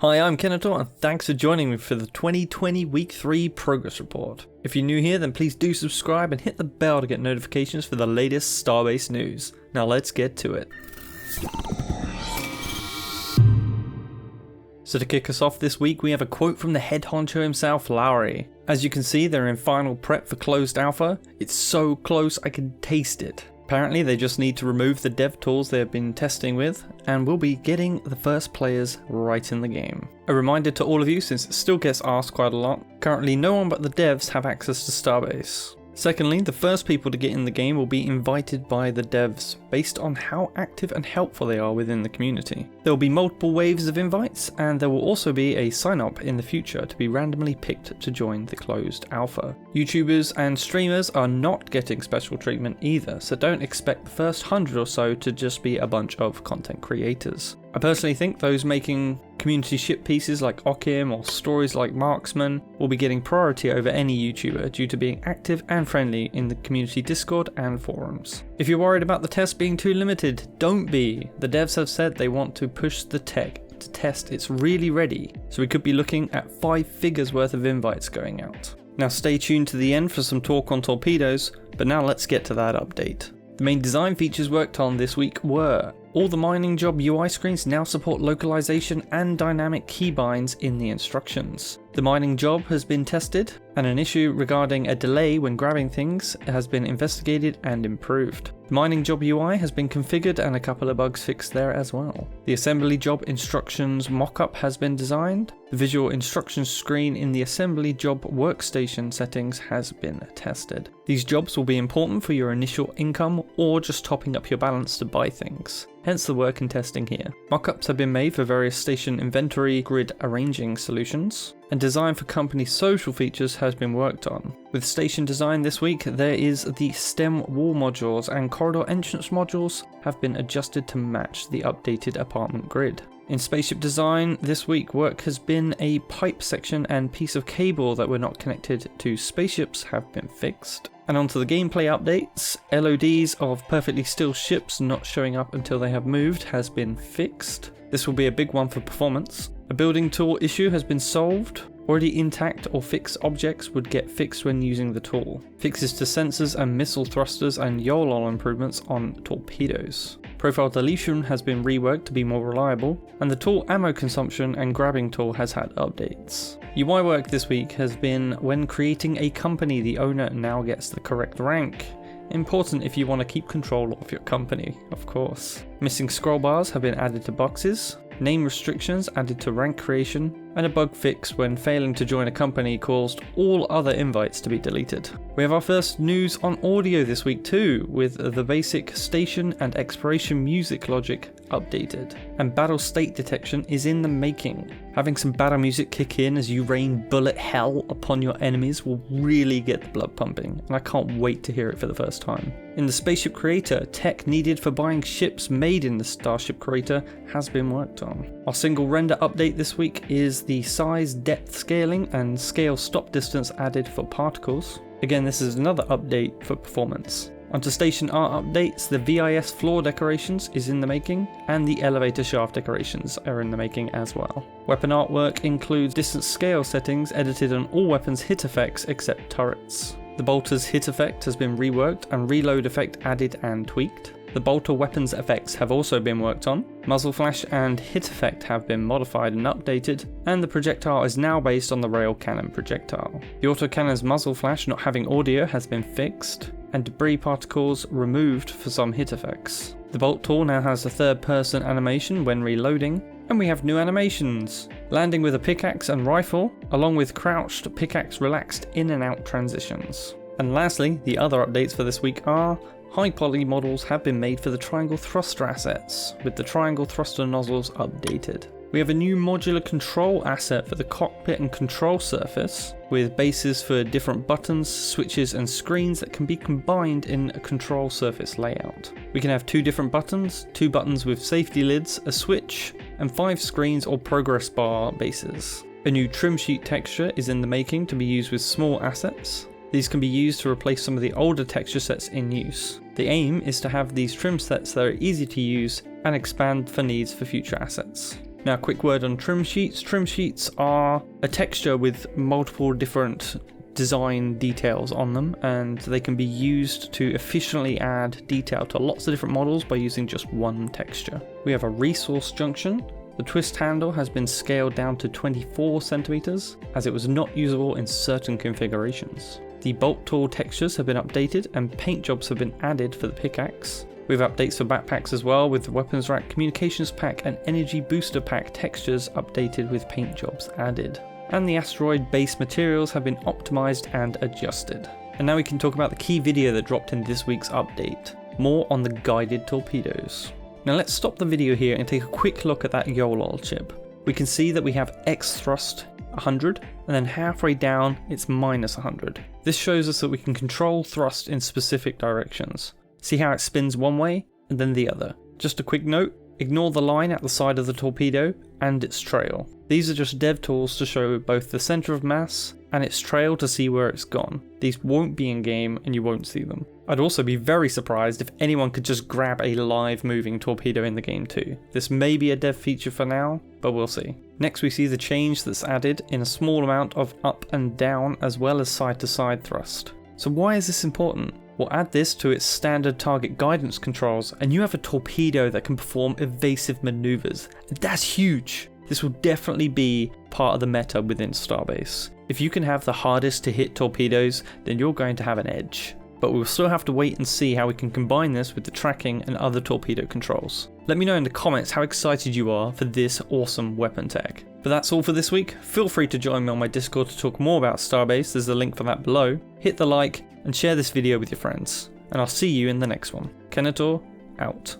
Hi, I'm Kenetor and thanks for joining me for the 2020 Week 3 Progress Report. If you're new here, then please do subscribe and hit the bell to get notifications for the latest Starbase news. Now let's get to it. So to kick us off this week, we have a quote from the head honcho himself, Lowry. As you can see, they're in final prep for closed alpha. It's so close I can taste it. Apparently they just need to remove the dev tools they have been testing with, and we'll be getting the first players right in the game. A reminder to all of you, since it still gets asked quite a lot, currently no one but the devs have access to Starbase. Secondly, the first people to get in the game will be invited by the devs, based on how active and helpful they are within the community. There will be multiple waves of invites, and there will also be a sign-up in the future to be randomly picked to join the closed alpha. YouTubers and streamers are not getting special treatment either, so don't expect the first 100 or so to just be a bunch of content creators. I personally think those making community ship pieces like Okim or stories like Marksman will be getting priority over any YouTuber due to being active and friendly in the community Discord and forums. If you're worried about the test being too limited, don't be. The devs have said they want to push the tech to test it's really ready, so we could be looking at 5 figures worth of invites going out. Now stay tuned to the end for some talk on torpedoes, but now let's get to that update. The main design features worked on this week were: all the mining job UI screens now support localization and dynamic keybinds in the instructions. The mining job has been tested, and an issue regarding a delay when grabbing things has been investigated and improved. The mining job UI has been configured and a couple of bugs fixed there as well. The assembly job instructions mockup has been designed. The visual instructions screen in the assembly job workstation settings has been tested. These jobs will be important for your initial income or just topping up your balance to buy things. Hence the work and testing here. Mockups have been made for various station inventory grid arranging solutions, and design for company social features has been worked on. With station design this week, there is the stem wall modules and corridor entrance modules have been adjusted to match the updated apartment grid. In spaceship design this week, work has been a pipe section and piece of cable that were not connected to spaceships have been fixed. And onto the gameplay updates, LODs of perfectly still ships not showing up until they have moved has been fixed. This will be a big one for performance. A building tool issue has been solved. Already intact or fixed objects would get fixed when using the tool. Fixes to sensors and missile thrusters and YOLOL improvements on torpedoes. Profile deletion has been reworked to be more reliable, and the tool ammo consumption and grabbing tool has had updates. UI work this week has been when creating a company, the owner now gets the correct rank. Important if you want to keep control of your company, of course. Missing scroll bars have been added to boxes. Name restrictions added to rank creation, and a bug fix when failing to join a company caused all other invites to be deleted. We have our first news on audio this week too, with the basic station and exploration music logic updated, and battle state detection is in the making. Having some battle music kick in as you rain bullet hell upon your enemies will really get the blood pumping, and I can't wait to hear it for the first time. In the Spaceship Creator, tech needed for buying ships made in the Starship Creator has been worked on. Our single render update this week is the size depth scaling and scale stop distance added for particles. Again, this is another update for performance. Onto station art updates, the VIS floor decorations is in the making, and the elevator shaft decorations are in the making as well. Weapon artwork includes distance scale settings edited on all weapons hit effects except turrets. The bolter's hit effect has been reworked and reload effect added and tweaked. The bolter weapons effects have also been worked on. Muzzle flash and hit effect have been modified and updated, and the projectile is now based on the rail cannon projectile. The autocannon's muzzle flash not having audio has been fixed, and debris particles removed for some hit effects. The bolt tool now has a third-person animation when reloading, and we have new animations. Landing with a pickaxe and rifle, along with crouched pickaxe relaxed in and out transitions. And lastly, the other updates for this week are: high poly models have been made for the triangle thruster assets, with the triangle thruster nozzles updated. We have a new modular control asset for the cockpit and control surface, with bases for different buttons, switches and screens that can be combined in a control surface layout. We can have 2 different buttons, 2 buttons with safety lids, a switch, and 5 screens or progress bar bases. A new trim sheet texture is in the making to be used with small assets. These can be used to replace some of the older texture sets in use. The aim is to have these trim sets that are easy to use and expand for needs for future assets. Now, quick word on trim sheets. Trim sheets are a texture with multiple different design details on them, and they can be used to efficiently add detail to lots of different models by using just one texture. We have a resource junction. The twist handle has been scaled down to 24 centimeters as it was not usable in certain configurations. The bolt tool textures have been updated and paint jobs have been added for the pickaxe. We have updates for backpacks as well, with the weapons rack, communications pack and energy booster pack textures updated with paint jobs added. And the asteroid base materials have been optimized and adjusted. And now we can talk about the key video that dropped in this week's update. More on the guided torpedoes. Now let's stop the video here and take a quick look at that YOLOL chip. We can see that we have X thrust 100, and then halfway down it's minus 100. This shows us that we can control thrust in specific directions. See how it spins one way and then the other. Just a quick note, ignore the line at the side of the torpedo and its trail. These are just dev tools to show both the center of mass and its trail to see where it's gone. These won't be in game and you won't see them. I'd also be very surprised if anyone could just grab a live moving torpedo in the game too. This may be a dev feature for now, but we'll see. Next we see the change that's added in a small amount of up and down as well as side to side thrust. So why is this important? We'll add this to its standard target guidance controls and you have a torpedo that can perform evasive maneuvers. That's huge! This will definitely be part of the meta within Starbase. If you can have the hardest to hit torpedoes, then you're going to have an edge. But we'll still have to wait and see how we can combine this with the tracking and other torpedo controls. Let me know in the comments how excited you are for this awesome weapon tech. But that's all for this week. Feel free to join me on my Discord to talk more about Starbase, there's a link for that below. Hit the like and share this video with your friends. And I'll see you in the next one. Kenetor, out.